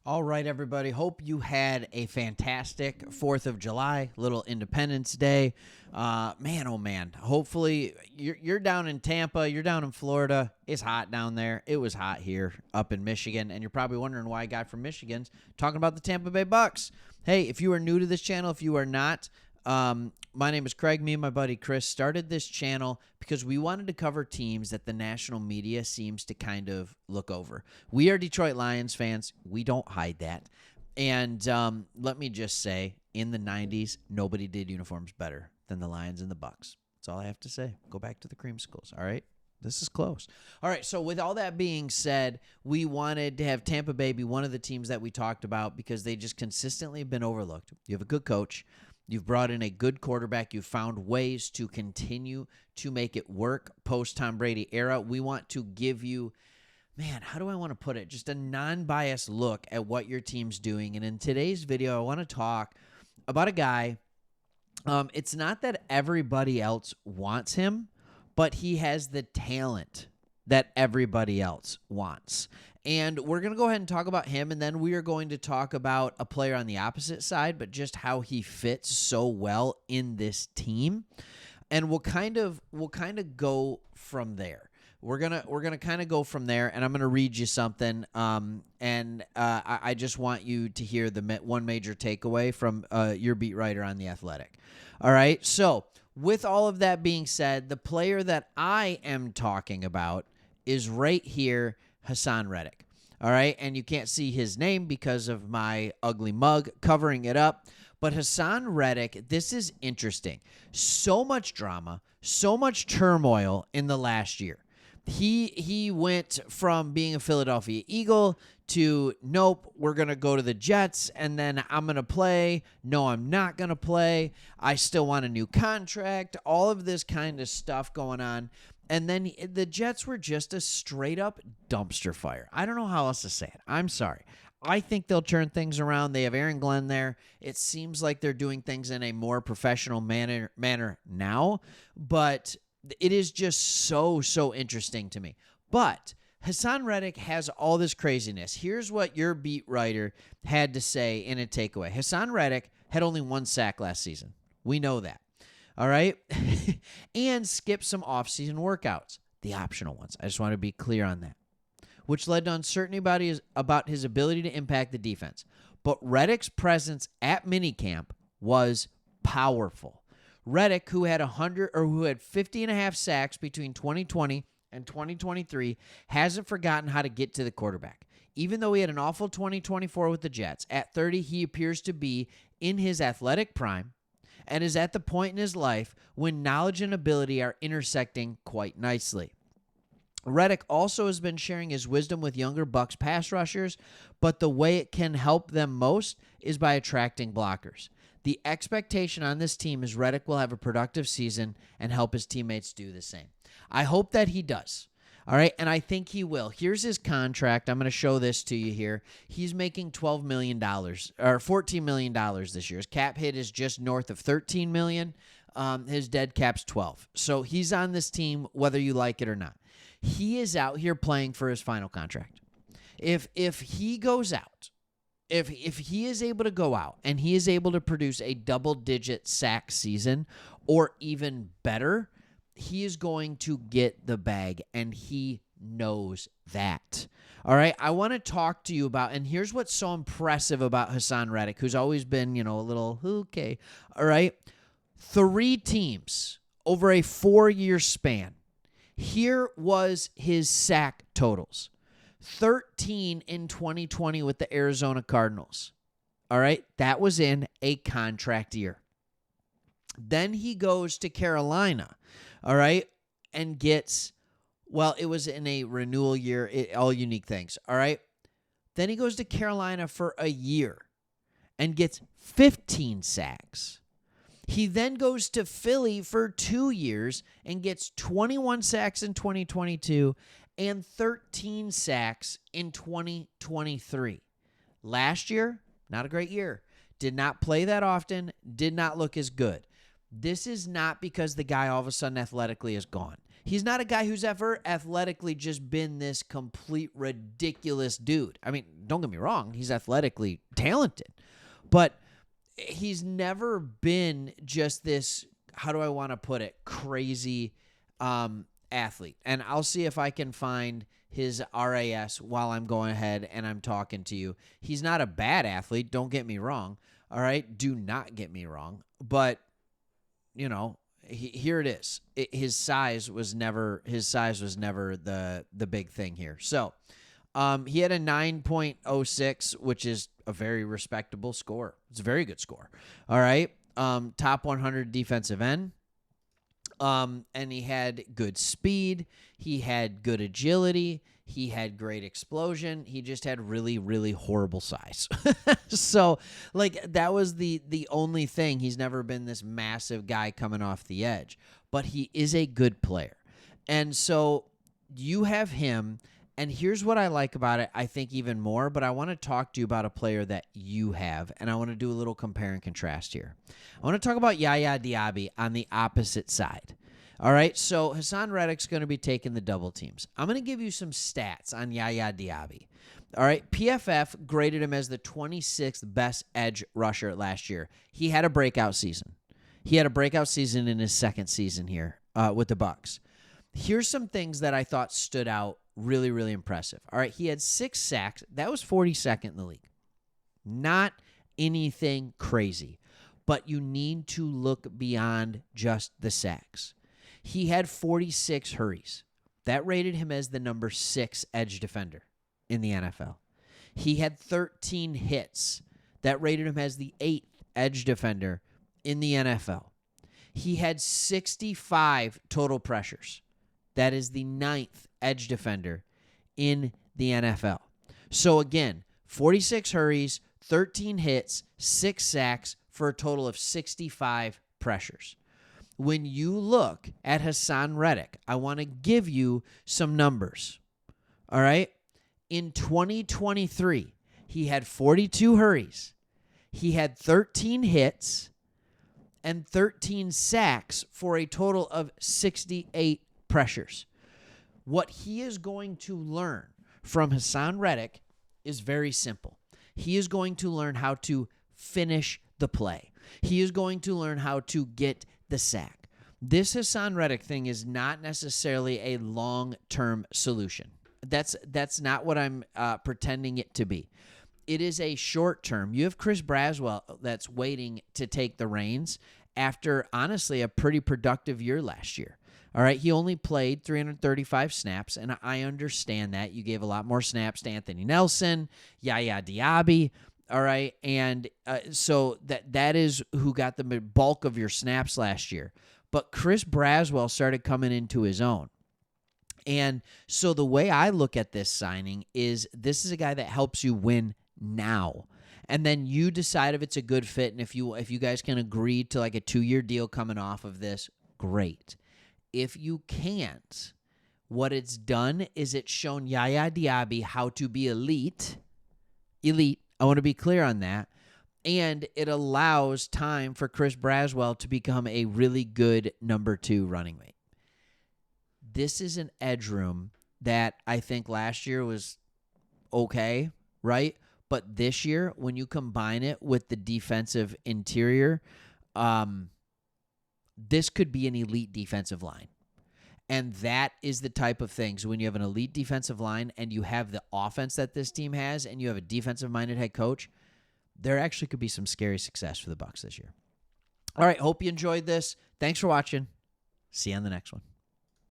All right, everybody. Hope you had a fantastic 4th of July, little Independence Day. Man, oh man. Hopefully, you're down in Tampa. You're down in Florida. It's hot down there. It was hot here up in Michigan. And you're probably wondering why a guy from Michigan's talking about the Tampa Bay Bucks. Hey, if you are new to this channel, if you are not, my name is Craig. Me and my buddy Chris started this channel because we wanted to cover teams that the national media seems to kind of look over. We are Detroit Lions fans. We don't hide that. And let me just say, in the 90s, nobody did uniforms better than the Lions and the Bucks. That's all I have to say. Go back to the creamsicles, all right? This is close. All right, so with all that being said, we wanted to have Tampa Bay be one of the teams that we talked about because they just consistently have been overlooked. You have a good coach. You've brought in a good quarterback. You've found ways to continue to make it work post-Tom Brady era. We want to give you, man, how do I want to put it? Just a non-biased look at what your team's doing. And in today's video, I want to talk about a guy. It's not that everybody else wants him, but he has the talent that everybody else wants. And we're going to go ahead and talk about him, and then we are going to talk about a player on the opposite side, but just how he fits so well in this team. And we'll kind of go from there. We're gonna kind of go from there, and I'm gonna read you something. I just want you to hear the one major takeaway from your beat writer on The Athletic. All right. So with all of that being said, the player that I am talking about is right here, Hassan Reic. All right, and you can't see his name because of my ugly mug covering it up. But Hassan Reic, this is interesting. So much drama, so much turmoil in the last year. He went from being a Philadelphia Eagle to, nope, we're going to go to the Jets, and then I'm going to play. No, I'm not going to play. I still want a new contract. All of this kind of stuff going on. And then the Jets were just a straight-up dumpster fire. I don't know how else to say it. I'm sorry. I think they'll turn things around. They have Aaron Glenn there. It seems like they're doing things in a more professional manner now, but it is just so interesting to me. But Hassan Reic has all this craziness. Here's what your beat writer had to say in a takeaway. Hassan Reic had only one sack last season. We know that. All right? And skipped some offseason workouts, the optional ones. I just want to be clear on that, which led to uncertainty about his ability to impact the defense. But Reic's presence at minicamp was powerful. Reic, who had 50 and a half sacks between 2020 and 2023, hasn't forgotten how to get to the quarterback. Even though he had an awful 2024 with the Jets, at 30, he appears to be in his athletic prime and is at the point in his life when knowledge and ability are intersecting quite nicely. Reic also has been sharing his wisdom with younger Bucs pass rushers, but the way it can help them most is by attracting blockers. The expectation on this team is Reic will have a productive season and help his teammates do the same. I hope that he does. All right, and I think he will. Here's his contract. I'm going to show this to you here. He's making $12 million or $14 million this year. His cap hit is just north of $13 million. His dead cap's 12. So he's on this team whether you like it or not. He is out here playing for his final contract. If he goes out, if he is able to go out and he is able to produce a double-digit sack season or even better, he is going to get the bag, and he knows that. All right, I want to talk to you about, and here's what's so impressive about Hassan Reic, who's always been, a little, okay. All right, 3 teams over a 4-year span. Here was his sack totals. 13 in 2020 with the Arizona Cardinals. All right, that was in a contract year. Then he goes to Carolina, all right, and gets, it was in a renewal year, all unique things, all right? Then he goes to Carolina for a year and gets 15 sacks. He then goes to Philly for 2 years and gets 21 sacks in 2022 and 13 sacks in 2023. Last year, not a great year. Did not play that often, did not look as good. This is not because the guy all of a sudden athletically is gone. He's not a guy who's ever athletically just been this complete ridiculous dude. I mean, don't get me wrong. He's athletically talented. But he's never been just this, how do I want to put it, crazy athlete. And I'll see if I can find his RAS while I'm going ahead and I'm talking to you. He's not a bad athlete. Don't get me wrong. All right? Do not get me wrong. But, you know, here it is. His size was never the big thing here. So he had a 9.06, which is a very respectable score. It's a very good score. All right. Top 100 defensive end. And he had good speed. He had good agility. He had great explosion. He just had really, really horrible size. So, like, that was the only thing. He's never been this massive guy coming off the edge. But he is a good player. And so you have him. And here's what I like about it, I think, even more. But I want to talk to you about a player that you have. And I want to do a little compare and contrast here. I want to talk about Yaya Diaby on the opposite side. All right, so Hassan Reic's going to be taking the double teams. I'm going to give you some stats on Yaya Diaby. All right, PFF graded him as the 26th best edge rusher last year. He had a breakout season. He had a breakout season in his second season here with the Bucs. Here's some things that I thought stood out really, really impressive. All right, he had 6 sacks. That was 42nd in the league. Not anything crazy, but you need to look beyond just the sacks. He had 46 hurries. That rated him as the number 6 edge defender in the NFL. He had 13 hits. That rated him as the 8th edge defender in the NFL. He had 65 total pressures. That is the 9th edge defender in the NFL. So again, 46 hurries, 13 hits, 6 sacks for a total of 65 pressures. When you look at Hassan Reic, I want to give you some numbers. All right? In 2023, he had 42 hurries. He had 13 hits and 13 sacks for a total of 68 pressures. What he is going to learn from Hassan Reic is very simple. He is going to learn how to finish the play. He is going to learn how to get the sack. This Hassan Reic thing is not necessarily a long-term solution. That's not what I'm pretending it to be. It is a short-term. You have Chris Braswell that's waiting to take the reins after, honestly, a pretty productive year last year. All right, he only played 335 snaps, and I understand that. You gave a lot more snaps to Anthony Nelson, Yaya Diaby. All right, and so that is who got the bulk of your snaps last year. But Chris Braswell started coming into his own. And so the way I look at this signing is this is a guy that helps you win now. And then you decide if it's a good fit, and if you guys can agree to like a 2-year deal coming off of this, great. If you can't, what it's done is it's shown Yaya Diaby how to be elite. I want to be clear on that. And it allows time for Chris Braswell to become a really good number 2 running mate. This is an edge room that I think last year was okay, right? But this year, when you combine it with the defensive interior, this could be an elite defensive line. And that is the type of things when you have an elite defensive line and you have the offense that this team has and you have a defensive-minded head coach, there actually could be some scary success for the Bucs this year. All right, hope you enjoyed this. Thanks for watching. See you on the next one.